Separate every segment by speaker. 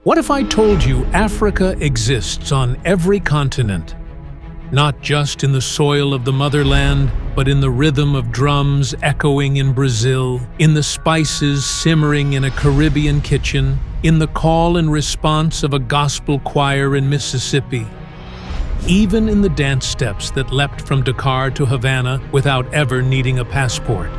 Speaker 1: What if I told you Africa exists on every continent? Not just in the soil of the motherland, but in the rhythm of drums echoing in Brazil, in the spices simmering in a Caribbean kitchen, in the call and response of a gospel choir in Mississippi, even in the dance steps that leapt from Dakar to Havana without ever needing a passport.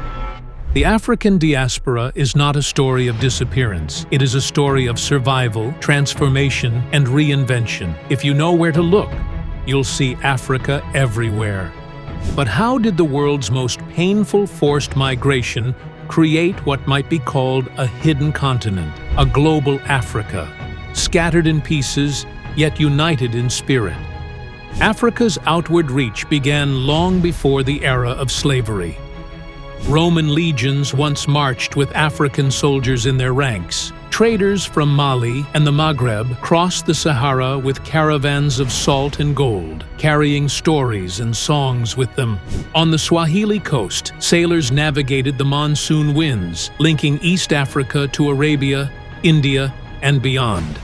Speaker 1: The African diaspora is not a story of disappearance. It is a story of survival, transformation, and reinvention. If you know where to look, you'll see Africa everywhere. But how did the world's most painful forced migration create what might be called a hidden continent, a global Africa, scattered in pieces, yet united in spirit? Africa's outward reach began long before the era of slavery. Roman legions once marched with African soldiers in their ranks. Traders from Mali and the Maghreb crossed the Sahara with caravans of salt and gold, carrying stories and songs with them. On the Swahili coast, sailors navigated the monsoon winds, linking East Africa to Arabia, India, and beyond.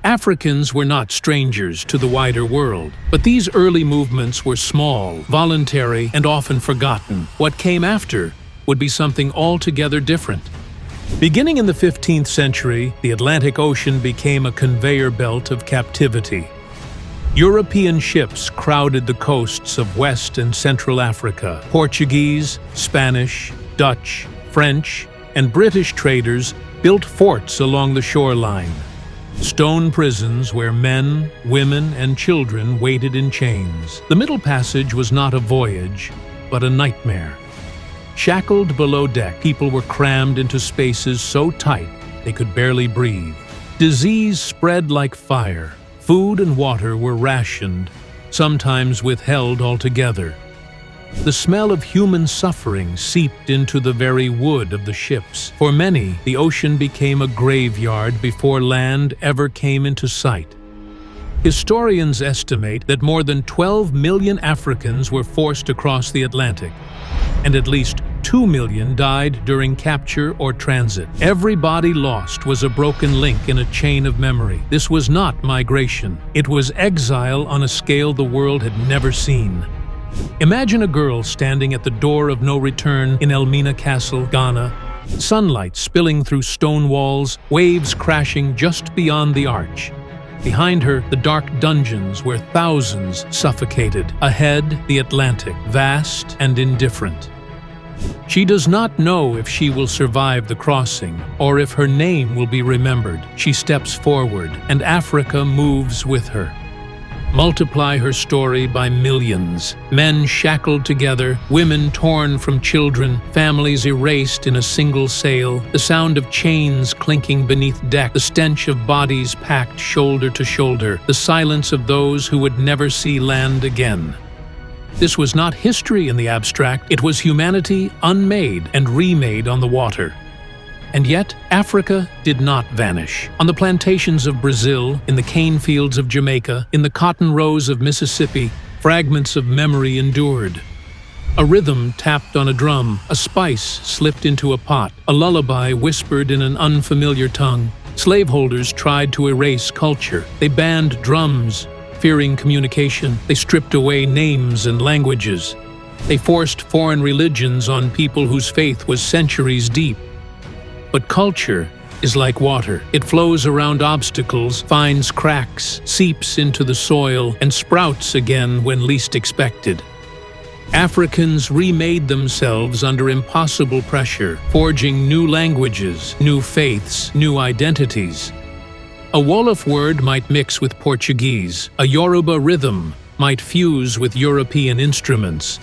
Speaker 1: Africans were not strangers to the wider world, but these early movements were small, voluntary, and often forgotten. What came after would be something altogether different. Beginning in the 15th century, the Atlantic Ocean became a conveyor belt of captivity. European ships crowded the coasts of West and Central Africa. Portuguese, Spanish, Dutch, French, and British traders built forts along the shoreline. Stone prisons where men, women, and children waited in chains. The Middle Passage was not a voyage, but a nightmare. Shackled below deck, people were crammed into spaces so tight they could barely breathe. Disease spread like fire. Food and water were rationed, sometimes withheld altogether. The smell of human suffering seeped into the very wood of the ships. For many, the ocean became a graveyard before land ever came into sight. Historians estimate that more than 12 million Africans were forced across the Atlantic, and at least 2 million died during capture or transit. Every body lost was a broken link in a chain of memory. This was not migration. It was exile on a scale the world had never seen. Imagine a girl standing at the door of no return in Elmina Castle, Ghana, sunlight spilling through stone walls, waves crashing just beyond the arch. Behind her, the dark dungeons where thousands suffocated. Ahead, the Atlantic, vast and indifferent. She does not know if she will survive the crossing or if her name will be remembered. She steps forward, and Africa moves with her. Multiply her story by millions. Men shackled together, women torn from children, families erased in a single sail, the sound of chains clinking beneath deck, the stench of bodies packed shoulder to shoulder, the silence of those who would never see land again. This was not history in the abstract, it was humanity unmade and remade on the water. And yet, Africa did not vanish. On the plantations of Brazil, in the cane fields of Jamaica, in the cotton rows of Mississippi, fragments of memory endured. A rhythm tapped on a drum, a spice slipped into a pot, a lullaby whispered in an unfamiliar tongue. Slaveholders tried to erase culture. They banned drums, fearing communication. They stripped away names and languages. They forced foreign religions on people whose faith was centuries deep. But culture is like water. It flows around obstacles, finds cracks, seeps into the soil, and sprouts again when least expected. Africans remade themselves under impossible pressure, forging new languages, new faiths, new identities. A Wolof word might mix with Portuguese. A Yoruba rhythm might fuse with European instruments.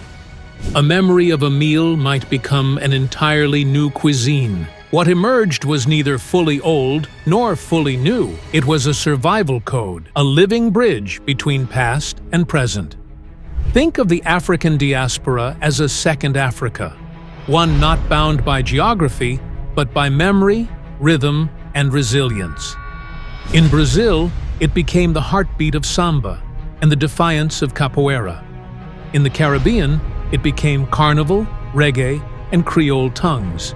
Speaker 1: A memory of a meal might become an entirely new cuisine. What emerged was neither fully old nor fully new. It was a survival code, a living bridge between past and present. Think of the African diaspora as a second Africa, one not bound by geography, but by memory, rhythm, and resilience. In Brazil, it became the heartbeat of samba and the defiance of capoeira. In the Caribbean, it became Carnival, reggae, and Creole tongues.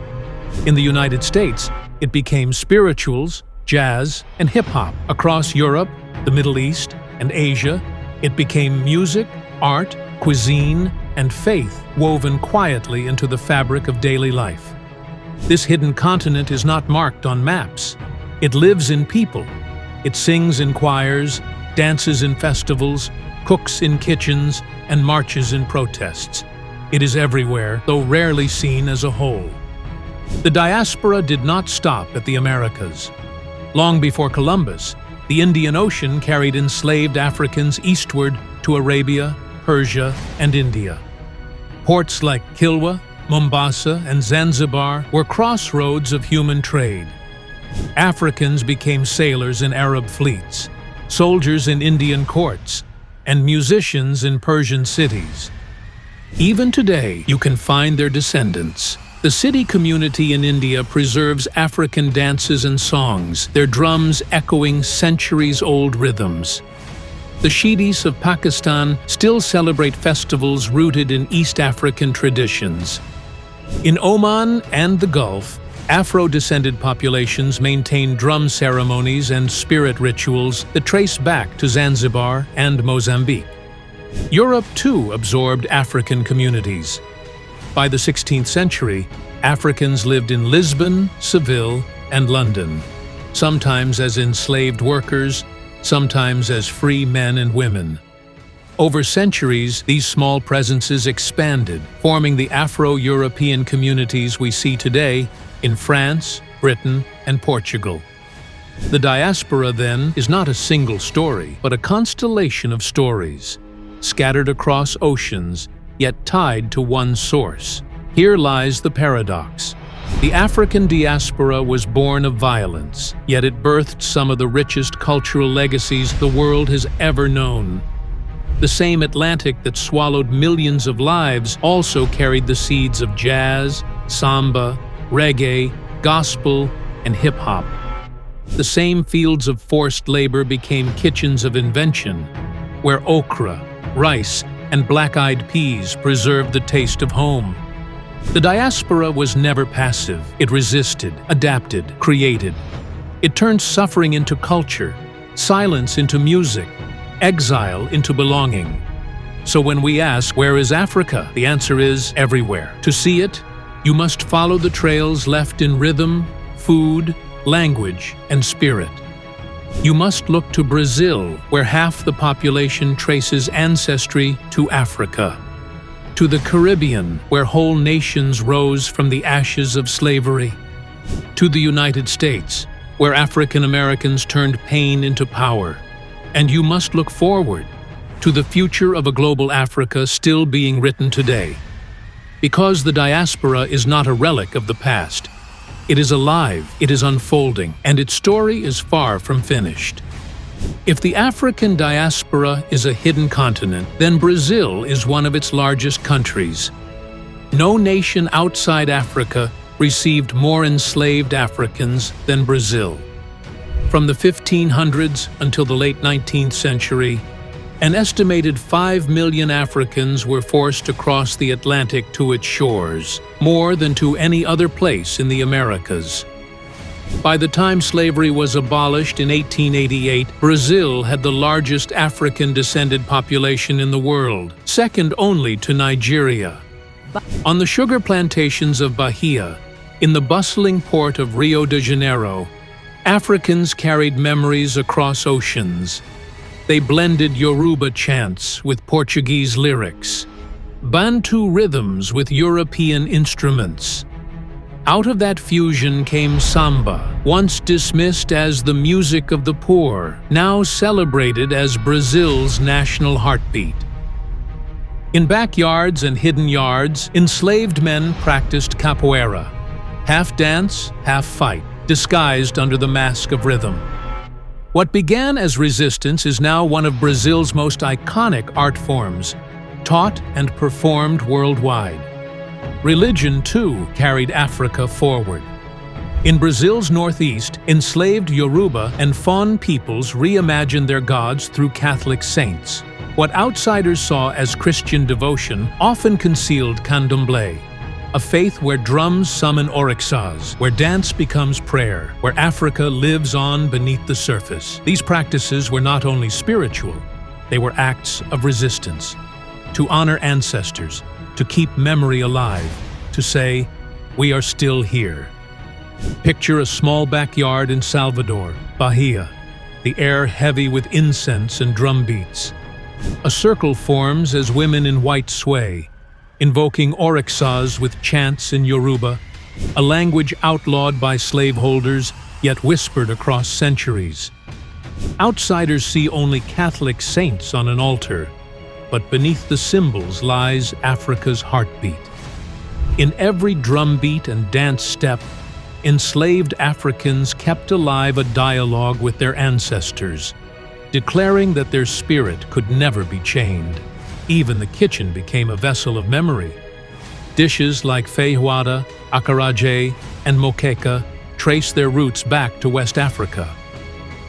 Speaker 1: In the United States, it became spirituals, jazz, and hip-hop. Across Europe, the Middle East, and Asia, it became music, art, cuisine, and faith woven quietly into the fabric of daily life. This hidden continent is not marked on maps. It lives in people. It sings in choirs, dances in festivals, cooks in kitchens, and marches in protests. It is everywhere, though rarely seen as a whole. The diaspora did not stop at the Americas. Long before Columbus, the Indian Ocean carried enslaved Africans eastward to Arabia, Persia, and India. Ports like Kilwa, Mombasa, and Zanzibar were crossroads of human trade. Africans became sailors in Arab fleets, soldiers in Indian courts, and musicians in Persian cities. Even today, you can find their descendants. The Siddi community in India preserves African dances and songs, their drums echoing centuries-old rhythms. The Sheedis of Pakistan still celebrate festivals rooted in East African traditions. In Oman and the Gulf, Afro-descended populations maintain drum ceremonies and spirit rituals that trace back to Zanzibar and Mozambique. Europe, too, absorbed African communities. By the 16th century, Africans lived in Lisbon, Seville, and London, sometimes as enslaved workers, sometimes as free men and women. Over centuries, these small presences expanded, forming the Afro-European communities we see today in France, Britain, and Portugal. The diaspora, then, is not a single story, but a constellation of stories, scattered across oceans, yet tied to one source. Here lies the paradox. The African diaspora was born of violence, yet it birthed some of the richest cultural legacies the world has ever known. The same Atlantic that swallowed millions of lives also carried the seeds of jazz, samba, reggae, gospel, and hip-hop. The same fields of forced labor became kitchens of invention, where okra, rice, and black-eyed peas preserved the taste of home. The diaspora was never passive. It resisted, adapted, created. It turned suffering into culture, silence into music, exile into belonging. So when we ask, where is Africa? The answer is everywhere. To see it, you must follow the trails left in rhythm, food, language, and spirit. You must look to Brazil, where half the population traces ancestry to Africa. To the Caribbean, where whole nations rose from the ashes of slavery. To the United States, where African Americans turned pain into power. And you must look forward to the future of a global Africa still being written today. Because the diaspora is not a relic of the past. It is alive, it is unfolding, and its story is far from finished. If the African diaspora is a hidden continent, then Brazil is one of its largest countries. No nation outside Africa received more enslaved Africans than Brazil. From the 1500s until the late 19th century, an estimated 5 million Africans were forced to cross the Atlantic to its shores, more than to any other place in the Americas. By the time slavery was abolished in 1888, Brazil had the largest African-descended population in the world, second only to Nigeria. On the sugar plantations of Bahia, in the bustling port of Rio de Janeiro, Africans carried memories across oceans. They blended Yoruba chants with Portuguese lyrics, Bantu rhythms with European instruments. Out of that fusion came samba, once dismissed as the music of the poor, now celebrated as Brazil's national heartbeat. In backyards and hidden yards, enslaved men practiced capoeira, half dance, half fight, disguised under the mask of rhythm. What began as resistance is now one of Brazil's most iconic art forms, taught and performed worldwide. Religion, too, carried Africa forward. In Brazil's northeast, enslaved Yoruba and Fon peoples reimagined their gods through Catholic saints. What outsiders saw as Christian devotion often concealed candomblé. A faith where drums summon orixas, where dance becomes prayer, where Africa lives on beneath the surface. These practices were not only spiritual, they were acts of resistance. To honor ancestors, to keep memory alive, to say, we are still here. Picture a small backyard in Salvador, Bahia, the air heavy with incense and drum beats. A circle forms as women in white sway, invoking orixas with chants in Yoruba, a language outlawed by slaveholders, yet whispered across centuries. Outsiders see only Catholic saints on an altar, but beneath the symbols lies Africa's heartbeat. In every drumbeat and dance step, enslaved Africans kept alive a dialogue with their ancestors, declaring that their spirit could never be chained. Even the kitchen became a vessel of memory. Dishes like feijoada, acarajé, and moqueca trace their roots back to West Africa.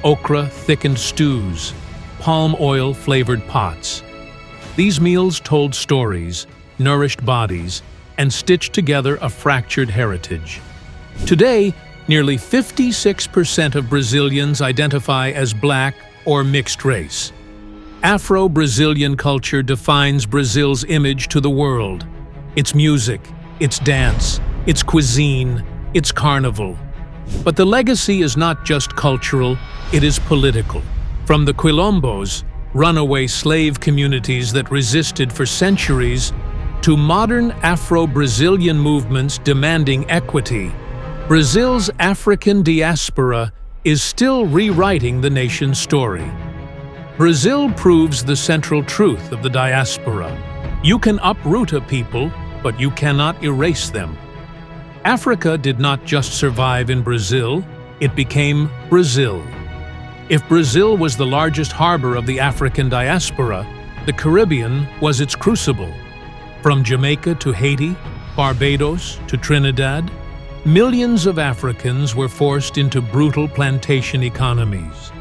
Speaker 1: Okra-thickened stews, palm oil-flavored pots. These meals told stories, nourished bodies, and stitched together a fractured heritage. Today, nearly 56% of Brazilians identify as Black or mixed race. Afro-Brazilian culture defines Brazil's image to the world. Its music, its dance, its cuisine, its carnival. But the legacy is not just cultural, it is political. From the Quilombos, runaway slave communities that resisted for centuries, to modern Afro-Brazilian movements demanding equity, Brazil's African diaspora is still rewriting the nation's story. Brazil proves the central truth of the diaspora. You can uproot a people, but you cannot erase them. Africa did not just survive in Brazil, it became Brazil. If Brazil was the largest harbor of the African diaspora, the Caribbean was its crucible. From Jamaica to Haiti, Barbados to Trinidad, millions of Africans were forced into brutal plantation economies.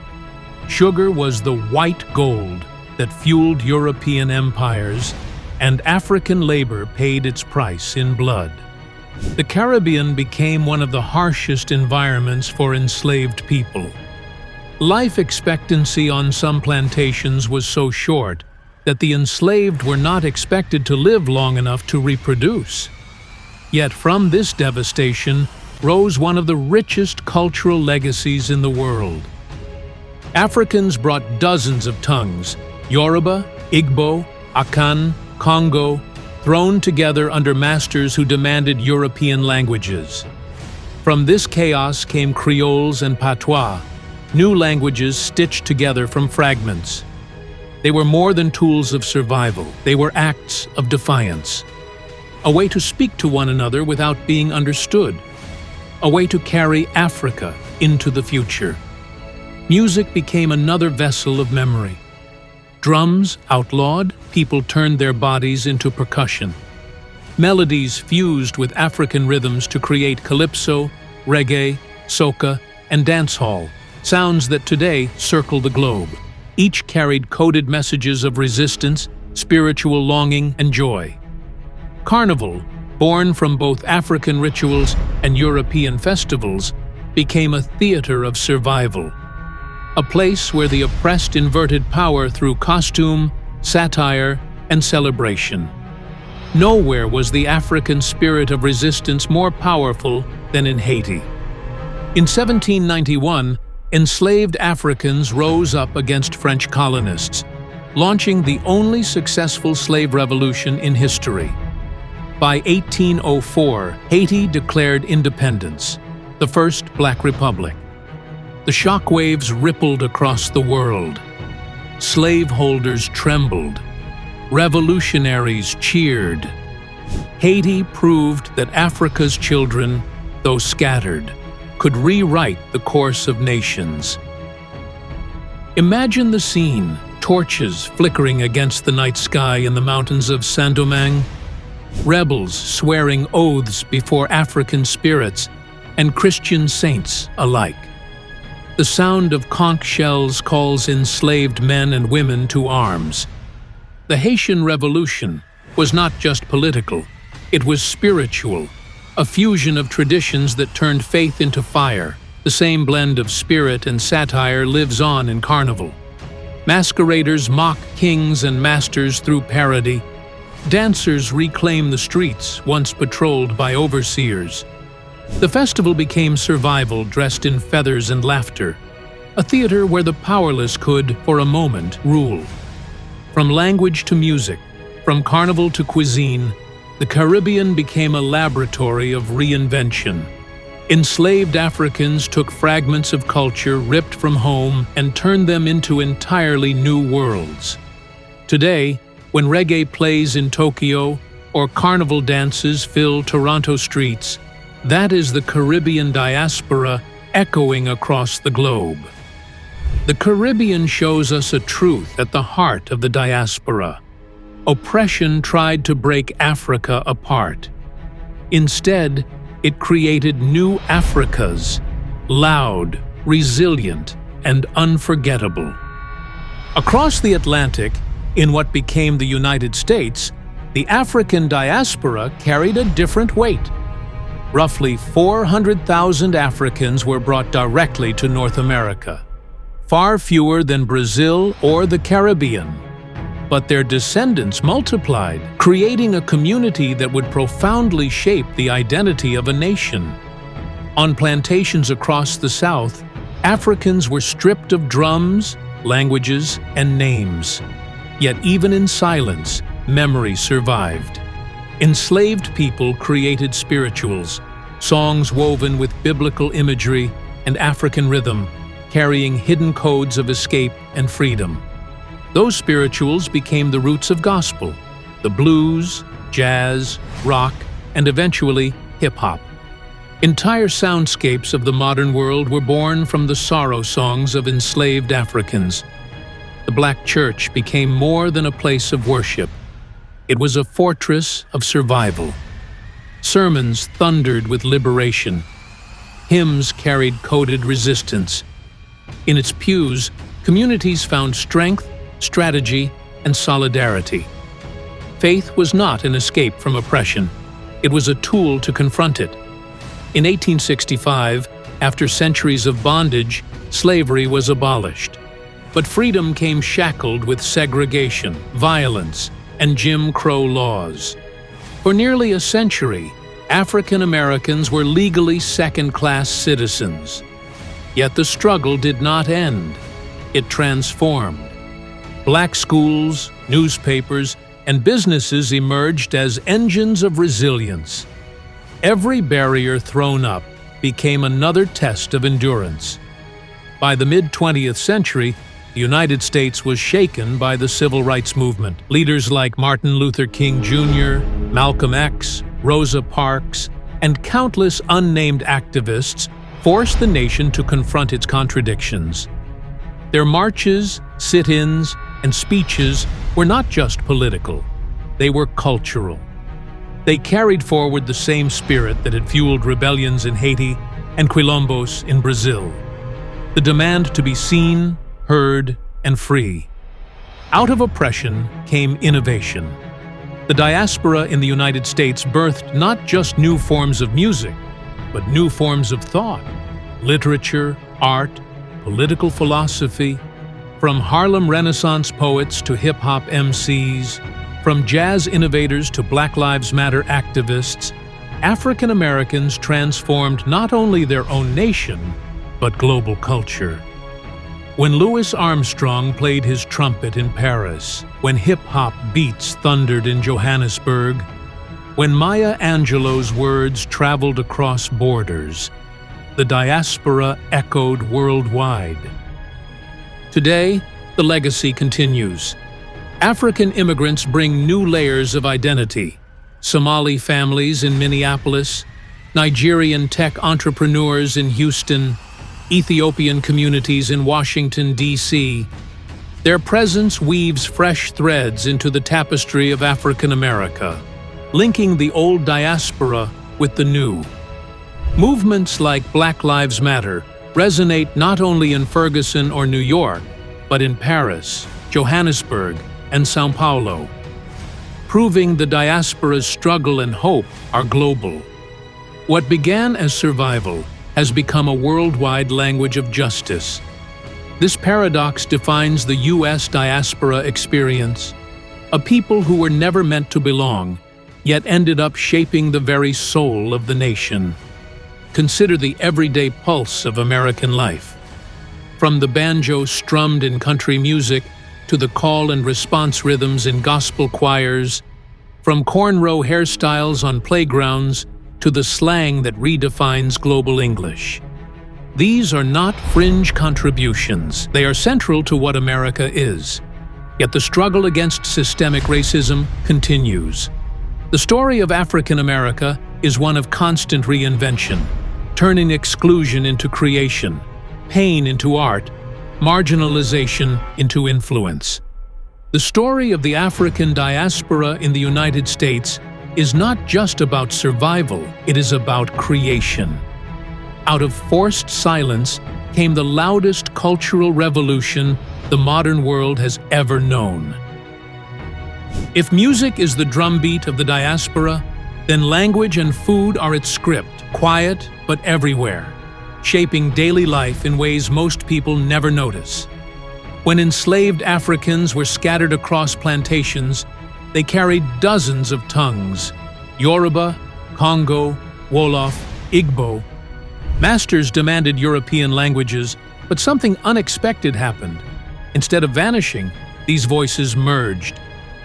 Speaker 1: Sugar was the white gold that fueled European empires, and African labor paid its price in blood. The Caribbean became one of the harshest environments for enslaved people. Life expectancy on some plantations was so short that the enslaved were not expected to live long enough to reproduce. Yet from this devastation rose one of the richest cultural legacies in the world. Africans brought dozens of tongues, Yoruba, Igbo, Akan, Congo, thrown together under masters who demanded European languages. From this chaos came Creoles and patois, new languages stitched together from fragments. They were more than tools of survival, they were acts of defiance. A way to speak to one another without being understood. A way to carry Africa into the future. Music became another vessel of memory. Drums outlawed, people turned their bodies into percussion. Melodies fused with African rhythms to create calypso, reggae, soca, and dancehall, sounds that today circle the globe. Each carried coded messages of resistance, spiritual longing, and joy. Carnival, born from both African rituals and European festivals, became a theater of survival. A place where the oppressed inverted power through costume, satire, and celebration. Nowhere was the African spirit of resistance more powerful than in Haiti. In 1791, enslaved Africans rose up against French colonists, launching the only successful slave revolution in history. By 1804, Haiti declared independence, the first Black Republic. The shockwaves rippled across the world. Slaveholders trembled. Revolutionaries cheered. Haiti proved that Africa's children, though scattered, could rewrite the course of nations. Imagine the scene, torches flickering against the night sky in the mountains of Saint-Domingue, rebels swearing oaths before African spirits and Christian saints alike. The sound of conch shells calls enslaved men and women to arms. The Haitian Revolution was not just political, It was spiritual, a fusion of traditions that turned faith into fire. The same blend of spirit and satire lives on in Carnival. Masqueraders mock kings and masters through parody. Dancers reclaim the streets once patrolled by overseers. The festival became survival dressed in feathers and laughter, a theater where the powerless could, for a moment, rule. From language to music, from carnival to cuisine, the Caribbean became a laboratory of reinvention. Enslaved Africans took fragments of culture ripped from home and turned them into entirely new worlds. Today, when reggae plays in Tokyo or carnival dances fill Toronto streets, that is the Caribbean diaspora echoing across the globe. The Caribbean shows us a truth at the heart of the diaspora. Oppression tried to break Africa apart. Instead, it created new Africas, loud, resilient, and unforgettable. Across the Atlantic, in what became the United States, the African diaspora carried a different weight. Roughly 400,000 Africans were brought directly to North America, far fewer than Brazil or the Caribbean. But their descendants multiplied, creating a community that would profoundly shape the identity of a nation. On plantations across the South, Africans were stripped of drums, languages, and names. Yet even in silence, memory survived. Enslaved people created spirituals, songs woven with biblical imagery and African rhythm, carrying hidden codes of escape and freedom. Those spirituals became the roots of gospel, the blues, jazz, rock, and eventually hip-hop. Entire soundscapes of the modern world were born from the sorrow songs of enslaved Africans. The Black Church became more than a place of worship. It was a fortress of survival. Sermons thundered with liberation. Hymns carried coded resistance. In its pews, communities found strength, strategy, and solidarity. Faith was not an escape from oppression. It was a tool to confront it. In 1865, after centuries of bondage, slavery was abolished. But freedom came shackled with segregation, violence, and Jim Crow laws. For nearly a century, African Americans were legally second-class citizens. Yet the struggle did not end. It transformed. Black schools, newspapers, and businesses emerged as engines of resilience. Every barrier thrown up became another test of endurance. By the mid-20th century, the United States was shaken by the civil rights movement. Leaders like Martin Luther King Jr., Malcolm X, Rosa Parks, and countless unnamed activists forced the nation to confront its contradictions. Their marches, sit-ins, and speeches were not just political, they were cultural. They carried forward the same spirit that had fueled rebellions in Haiti and quilombos in Brazil. The demand to be seen, heard, and free. Out of oppression came innovation. The diaspora in the United States birthed not just new forms of music, but new forms of thought, literature, art, political philosophy. From Harlem Renaissance poets to hip-hop MCs, from jazz innovators to Black Lives Matter activists, African Americans transformed not only their own nation, but global culture. When Louis Armstrong played his trumpet in Paris, when hip-hop beats thundered in Johannesburg, when Maya Angelou's words traveled across borders, the diaspora echoed worldwide. Today, the legacy continues. African immigrants bring new layers of identity. Somali families in Minneapolis, Nigerian tech entrepreneurs in Houston, Ethiopian communities in Washington, D.C. Their presence weaves fresh threads into the tapestry of African America, linking the old diaspora with the new. Movements like Black Lives Matter resonate not only in Ferguson or New York, but in Paris, Johannesburg, and São Paulo. proving the diaspora's struggle and hope are global. What began as survival has become a worldwide language of justice. This paradox defines the U.S. diaspora experience, a people who were never meant to belong, yet ended up shaping the very soul of the nation. Consider the everyday pulse of American life. From the banjo strummed in country music to the call and response rhythms in gospel choirs, from cornrow hairstyles on playgrounds to the slang that redefines global English. These are not fringe contributions. They are central to what America is. Yet the struggle against systemic racism continues. The story of African America is one of constant reinvention, turning exclusion into creation, pain into art, marginalization into influence. The story of the African diaspora in the United States is not just about survival, it is about creation. Out of forced silence came the loudest cultural revolution the modern world has ever known. If music is the drumbeat of the diaspora, then language and food are its script, quiet but everywhere, shaping daily life in ways most people never notice. When enslaved Africans were scattered across plantations, they carried dozens of tongues: Yoruba, Congo, Wolof, Igbo. Masters demanded European languages, but something unexpected happened. Instead of vanishing, these voices merged.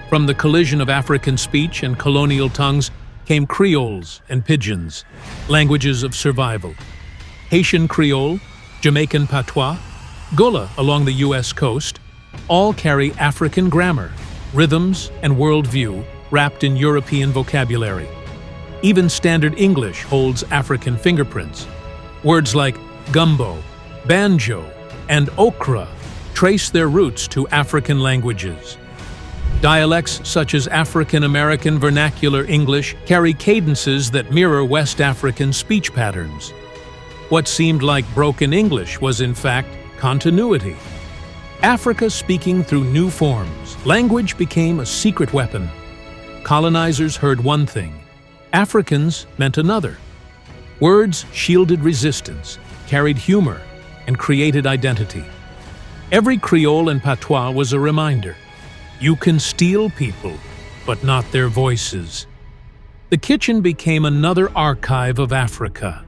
Speaker 1: From the collision of African speech and colonial tongues came Creoles and Pidgins, languages of survival. Haitian Creole, Jamaican Patois, Gullah along the U.S. coast, all carry African grammar, rhythms, and worldview wrapped in European vocabulary. Even Standard English holds African fingerprints. Words like gumbo, banjo, and okra trace their roots to African languages. Dialects such as African American Vernacular English carry cadences that mirror West African speech patterns. What seemed like broken English was in fact continuity. Africa speaking through new forms, language became a secret weapon. Colonizers heard one thing, Africans meant another. Words shielded resistance, carried humor, and created identity. Every Creole and Patois was a reminder. You can steal people, but not their voices. The kitchen became another archive of Africa.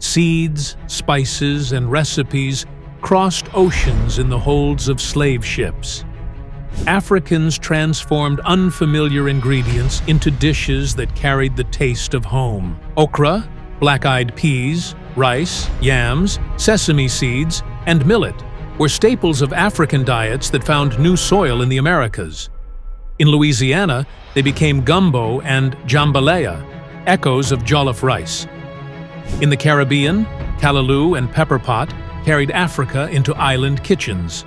Speaker 1: Seeds, spices, and recipes crossed oceans in the holds of slave ships. Africans transformed unfamiliar ingredients into dishes that carried the taste of home. Okra, black-eyed peas, rice, yams, sesame seeds, and millet were staples of African diets that found new soil in the Americas. In Louisiana, they became gumbo and jambalaya, echoes of jollof rice. In the Caribbean, callaloo and pepper pot carried Africa into island kitchens.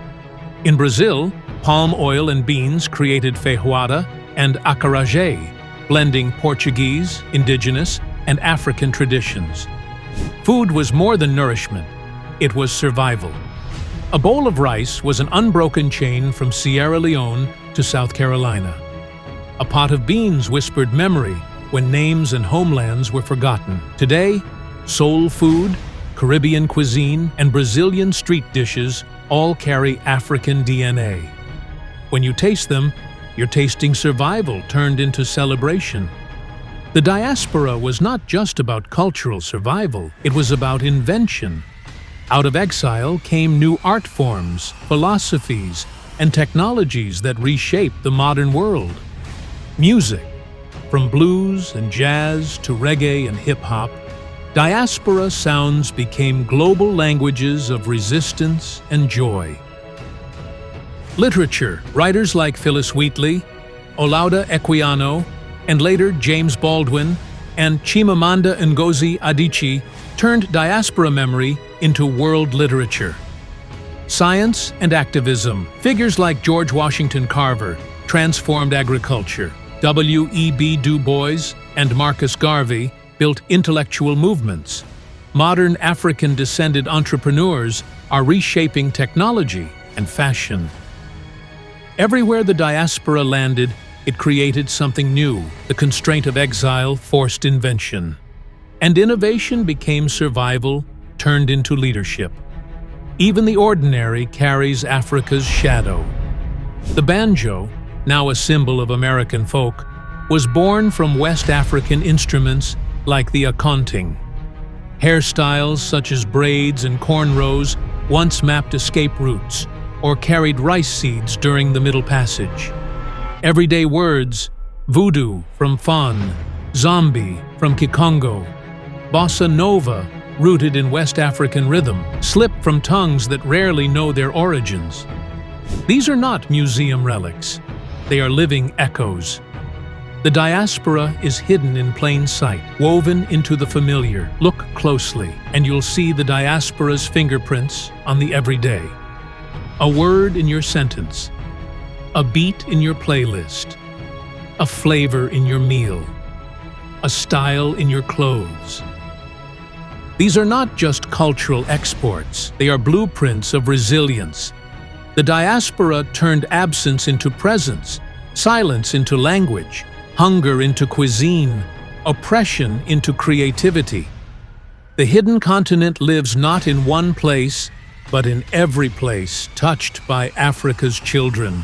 Speaker 1: In Brazil, palm oil and beans created feijoada and acarajé, blending Portuguese, indigenous, and African traditions. Food was more than nourishment, it was survival. A bowl of rice was an unbroken chain from Sierra Leone to South Carolina. A pot of beans whispered memory when names and homelands were forgotten. Today, soul food, Caribbean cuisine, and Brazilian street dishes all carry African DNA. When you taste them, you're tasting survival turned into celebration. The diaspora was not just about cultural survival, it was about invention. Out of exile came new art forms, philosophies, and technologies that reshaped the modern world. Music, from blues and jazz to reggae and hip-hop, diaspora sounds became global languages of resistance and joy. Literature, writers like Phyllis Wheatley, Olaudah Equiano, and later James Baldwin and Chimamanda Ngozi Adichie turned diaspora memory into world literature. Science and activism, figures like George Washington Carver transformed agriculture. W.E.B. Du Bois and Marcus Garvey built intellectual movements. Modern African-descended entrepreneurs are reshaping technology and fashion. Everywhere the diaspora landed, It created something new, the constraint of exile forced invention. And innovation became survival, turned into leadership. Even the ordinary carries Africa's shadow. The banjo, now a symbol of American folk, was born from West African instruments like the akonting. Hairstyles such as braids and cornrows once mapped escape routes or carried rice seeds during the Middle Passage. Everyday words, voodoo from Fan, zombie from Kikongo, bossa nova, rooted in West African rhythm, slip from tongues that rarely know their origins. These are not museum relics. They are living echoes. The diaspora is hidden in plain sight, woven into the familiar. Look closely, and you'll see the diaspora's fingerprints on the everyday. A word in your sentence, a beat in your playlist, a flavor in your meal, a style in your clothes. These are not just cultural exports, they are blueprints of resilience. The diaspora turned absence into presence, silence into language, hunger into cuisine, oppression into creativity. The hidden continent lives not in one place, but in every place touched by Africa's children.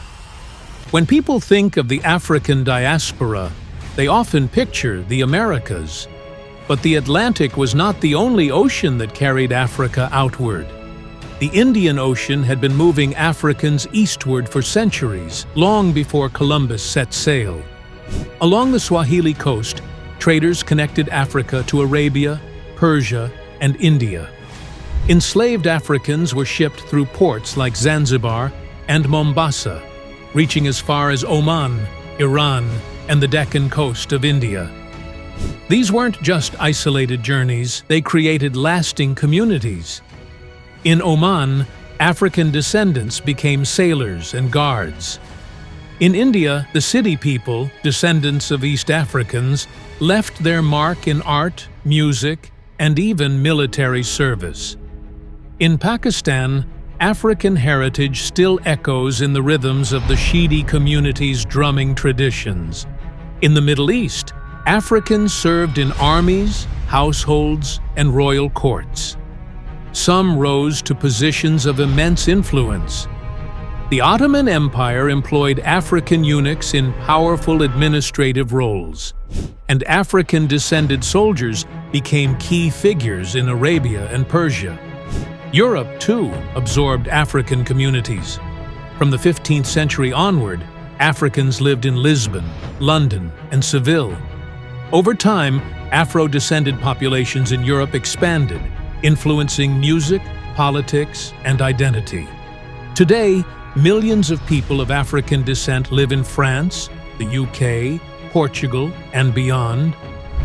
Speaker 1: When people think of the African diaspora, they often picture the Americas. But the Atlantic was not the only ocean that carried Africa outward. The Indian Ocean had been moving Africans eastward for centuries, long before Columbus set sail. Along the Swahili coast, traders connected Africa to Arabia, Persia, and India. Enslaved Africans were shipped through ports like Zanzibar and Mombasa, reaching as far as Oman, Iran, and the Deccan coast of India. These weren't just isolated journeys, they created lasting communities. In Oman, African descendants became sailors and guards. In India, the Siddi people, descendants of East Africans, left their mark in art, music, and even military service. In Pakistan, African heritage still echoes in the rhythms of the Sheedi community's drumming traditions. In the Middle East, Africans served in armies, households, and royal courts. Some rose to positions of immense influence. The Ottoman Empire employed African eunuchs in powerful administrative roles, and African-descended soldiers became key figures in Arabia and Persia. Europe, too, absorbed African communities. From the 15th century onward, Africans lived in Lisbon, London, and Seville. Over time, Afro-descended populations in Europe expanded, influencing music, politics, and identity. Today, millions of people of African descent live in France, the UK, Portugal, and beyond,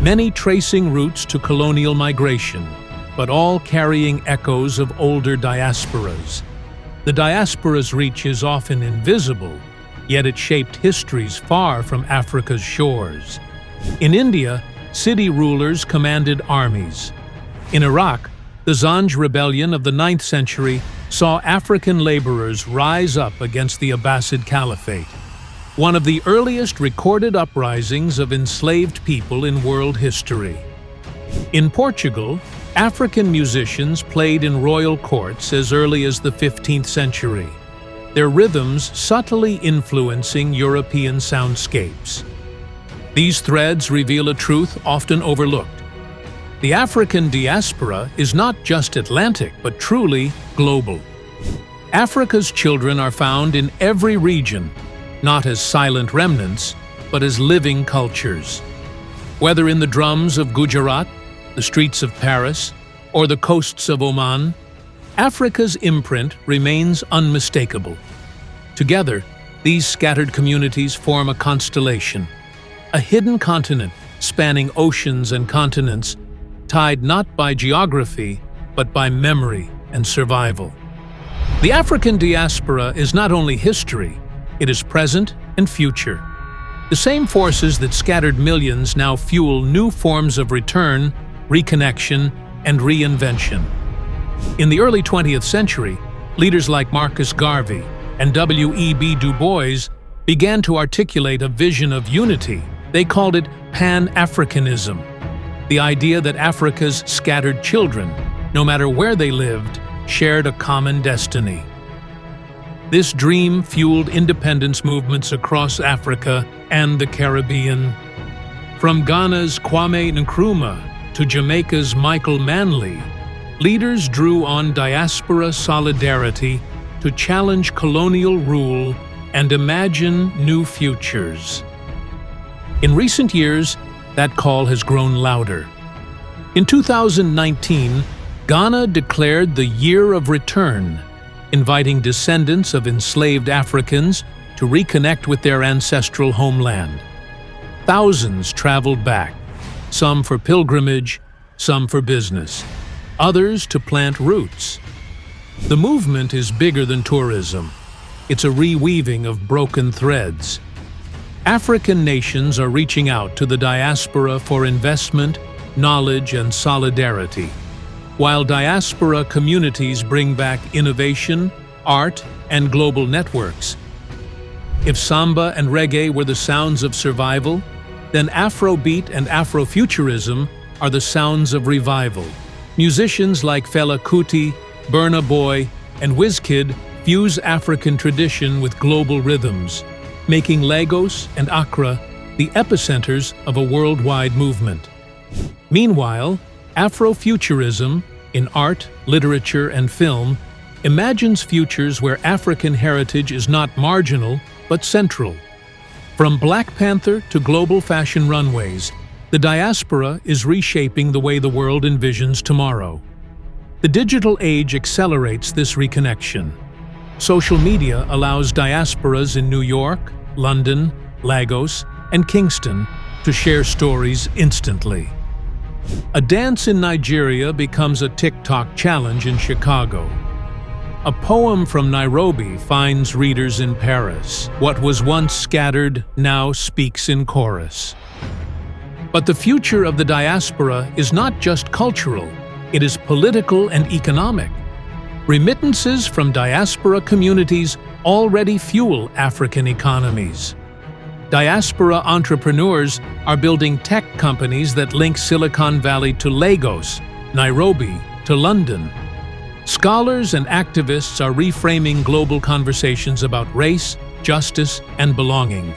Speaker 1: many tracing roots to colonial migration, but all carrying echoes of older diasporas. The diaspora's reach is often invisible, yet it shaped histories far from Africa's shores. In India, Siddi rulers commanded armies. In Iraq, the Zanj rebellion of the 9th century saw African laborers rise up against the Abbasid Caliphate, one of the earliest recorded uprisings of enslaved people in world history. In Portugal, African musicians played in royal courts as early as the 15th century, their rhythms subtly influencing European soundscapes. These threads reveal a truth often overlooked. The African diaspora is not just Atlantic, but truly global. Africa's children are found in every region, not as silent remnants, but as living cultures. Whether in the drums of Gujarat, the streets of Paris, or the coasts of Oman, Africa's imprint remains unmistakable. Together, these scattered communities form a constellation, a hidden continent spanning oceans and continents, tied not by geography, but by memory and survival. The African diaspora is not only history, it is present and future. The same forces that scattered millions now fuel new forms of return, reconnection, and reinvention. In the early 20th century, leaders like Marcus Garvey and W.E.B. Du Bois began to articulate a vision of unity. They called it Pan-Africanism, the idea that Africa's scattered children, no matter where they lived, shared a common destiny. This dream fueled independence movements across Africa and the Caribbean. From Ghana's Kwame Nkrumah to Jamaica's Michael Manley, leaders drew on diaspora solidarity to challenge colonial rule and imagine new futures. In recent years, that call has grown louder. In 2019, Ghana declared the Year of Return, inviting descendants of enslaved Africans to reconnect with their ancestral homeland. Thousands traveled back, some for pilgrimage, some for business, others to plant roots. The movement is bigger than tourism. It's a reweaving of broken threads. African nations are reaching out to the diaspora for investment, knowledge, and solidarity, while diaspora communities bring back innovation, art, and global networks. If samba and reggae were the sounds of survival, then Afrobeat and Afrofuturism are the sounds of revival. Musicians like Fela Kuti, Burna Boy, and Wizkid fuse African tradition with global rhythms, making Lagos and Accra the epicenters of a worldwide movement. Meanwhile, Afrofuturism, in art, literature, and film, imagines futures where African heritage is not marginal, but central. From Black Panther to global fashion runways, the diaspora is reshaping the way the world envisions tomorrow. The digital age accelerates this reconnection. Social media allows diasporas in New York, London, Lagos, and Kingston to share stories instantly. A dance in Nigeria becomes a TikTok challenge in Chicago. A poem from Nairobi finds readers in Paris. What was once scattered now speaks in chorus. But the future of the diaspora is not just cultural, it is political and economic. Remittances from diaspora communities already fuel African economies. Diaspora entrepreneurs are building tech companies that link Silicon Valley to Lagos, Nairobi to London. Scholars and activists are reframing global conversations about race, justice, and belonging.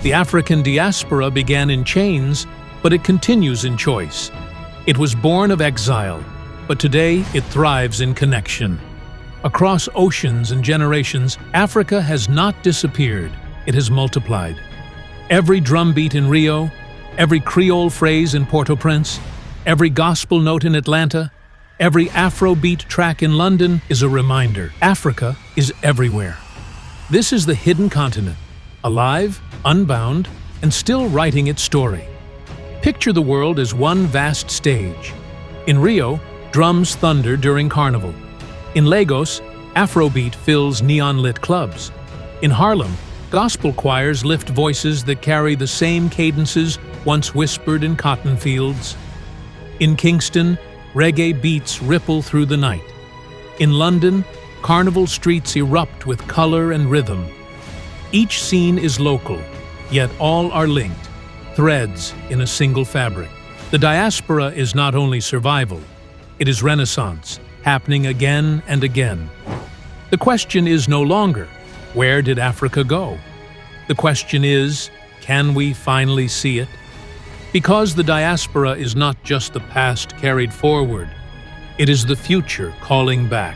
Speaker 1: The African diaspora began in chains, but it continues in choice. It was born of exile, but today it thrives in connection. Across oceans and generations, Africa has not disappeared, it has multiplied. Every drumbeat in Rio, every Creole phrase in Port-au-Prince, every gospel note in Atlanta, every Afrobeat track in London is a reminder. Africa is everywhere. This is the hidden continent, alive, unbound, and still writing its story. Picture the world as one vast stage. In Rio, drums thunder during Carnival. In Lagos, Afrobeat fills neon-lit clubs. In Harlem, gospel choirs lift voices that carry the same cadences once whispered in cotton fields. In Kingston, reggae beats ripple through the night. In London, carnival streets erupt with color and rhythm. Each scene is local, yet all are linked, threads in a single fabric. The diaspora is not only survival, it is renaissance, happening again and again. The question is no longer, where did Africa go? The question is, can we finally see it? Because the diaspora is not just the past carried forward, it is the future calling back.